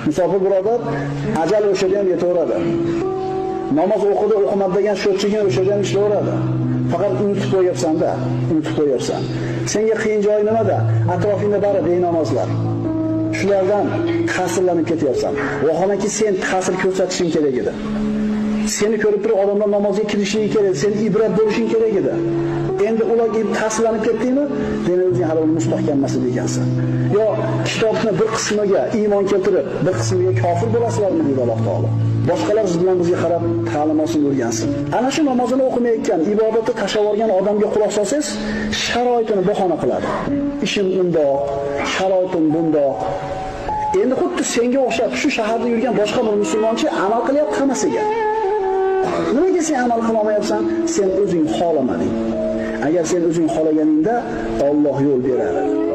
Musofir birodar ajal o'shada ham yetaveradi. Namoz o'qidi, o'qimadi degan sho'tchigan o'shada ham ishlayveradi. Faqat unutib qo'yapsan-da, unutib qo'yapsan. Senga qiyin joyi nimada? Atrofingda bari benamozlar. Shulardan ta'sirlanib ketyapsan. Vaholanki sen ta'sir ko'rsatishing kerak edi. Seni ko'rib turib odamlar namozga kirishligi kerak, sen ibrat bo'lishing kerak edi. Endi ularga ta'sirlanib ketdingmi? Demak, o'zing hali mustahkam emas ekansan. Yo kitobni bir qismiga iymon keltirib, bir qismiga kofir bo'lasizlarmi deydi Alloh taolo. Boshqalar siz bilan bizga qarab ta'lim olsin o'rgansin. Ana shu namozini o'qimayotgan, ibodatni tashlab yuborgan odamga quloq solsangiz, sharoitini bahona qiladi. Ishim undoq, sharoitim bundoq. Endi xuddi senga o'xshab shu shaharda yurgan boshqa bir musulmonchi amal qilyapti hammasiga. Nimaga sen amal qila olmayapsan? Sen o'zing xohlamading. Agar sen o'zing xohlaganingda Alloh yo'l beradi.